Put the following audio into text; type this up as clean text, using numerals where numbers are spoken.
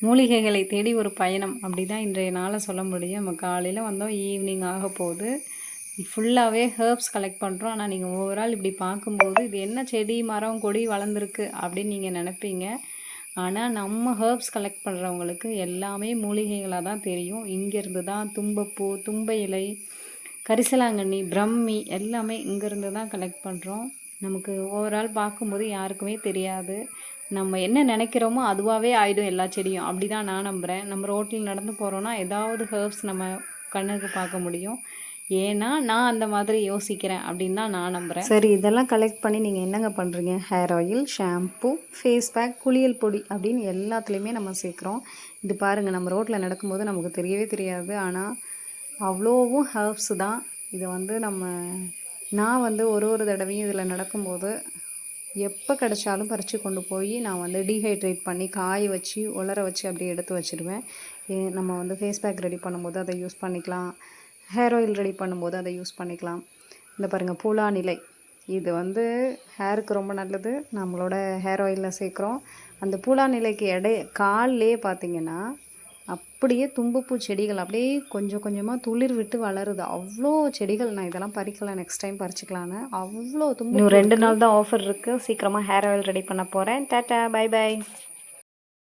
மூலிகைகளை தேடி ஒரு பயணம் அப்படி தான் இன்றைய நாளை சொல்ல முடியும். நம்ம காலையில் வந்தோம், ஈவினிங் ஆக போகுது. ஃபுல்லாகவே ஹெர்ப்ஸ் கலெக்ட் பண்ணுறோம். ஆனால் நீங்கள் ஓவரால் இப்படி பார்க்கும்போது இது என்ன செடி மரம் கொடி வளர்ந்துருக்கு அப்படின்னு நீங்கள் நினைப்பீங்க. ஆனால் நம்ம ஹெர்ப்ஸ் கலெக்ட் பண்ணுறவங்களுக்கு எல்லாமே மூலிகைகளாக தான் தெரியும். இங்கேருந்து தான் தும்பப்பூ, தும்ப இலை, கரிசலாங்கண்ணி, பிரம்மி எல்லாமே இங்கேருந்து தான் கலெக்ட் பண்ணுறோம். நமக்கு ஓவரால் பார்க்கும்போது யாருக்குமே தெரியாது. நம்ம என்ன நினைக்கிறோமோ அதுவாகவே ஆகிடும் எல்லா செடியும். அப்படி தான் நான் நம்புகிறேன். நம்ம ரோட்டில் நடந்து போகிறோன்னா ஏதாவது ஹெர்ப்ஸ் நம்ம கண்ணுக்கு பார்க்க முடியும். ஏன்னா நான் அந்த மாதிரி யோசிக்கிறேன் அப்படின்னு தான் நான் நம்புகிறேன். சரி, இதெல்லாம் கலெக்ட் பண்ணி நீங்கள் என்னங்க பண்ணுறீங்க? Hair oil, shampoo, face pack, குளியல் பொடி அப்படின்னு எல்லாத்துலேயுமே நம்ம சேர்க்குறோம். இது பாருங்கள், நம்ம ரோட்டில் நடக்கும்போது நமக்கு தெரியவே தெரியாது. ஆனால் அவ்வளோவும் ஹெர்ப்ஸ் தான். இதை வந்து நான் வந்து ஒரு தடவையும் இதில் நடக்கும்போது எப்போ கிடைச்சாலும் பறித்து கொண்டு போய் நான் வந்து டீஹைட்ரேட் பண்ணி காய வச்சு உலர வச்சு அப்படியே எடுத்து வச்சுருவேன். நம்ம வந்து ஃபேஸ் பேக் ரெடி பண்ணும்போது அதை யூஸ் பண்ணிக்கலாம், ஹேர் ஆயில் ரெடி பண்ணும்போது அதை யூஸ் பண்ணிக்கலாம். இந்த பாருங்கள், பூலானிலை, இது வந்து ஹேருக்கு ரொம்ப நல்லது. நம்மளோட ஹேர் ஆயிலில் சேர்க்குறோம். அந்த பூலானிலைக்கு கால்லே பார்த்திங்கன்னா அப்படியே தும்பப்பூ செடிகள் அப்படியே கொஞ்சம் கொஞ்சமாக துளிர் விட்டு வளருது. அவ்வளோ செடிகள். நான் இதெல்லாம் பறிக்கலாம், நெக்ஸ்ட் டைம் பறிச்சுக்கலான்னு. அவ்வளோ தும்பப்பூ. இன்னும் 2 நாள் தான் ஆஃபர் இருக்குது. சீக்கிரமாக ஹேர் ஆயில் ரெடி பண்ண போகிறேன். Tata, bye by.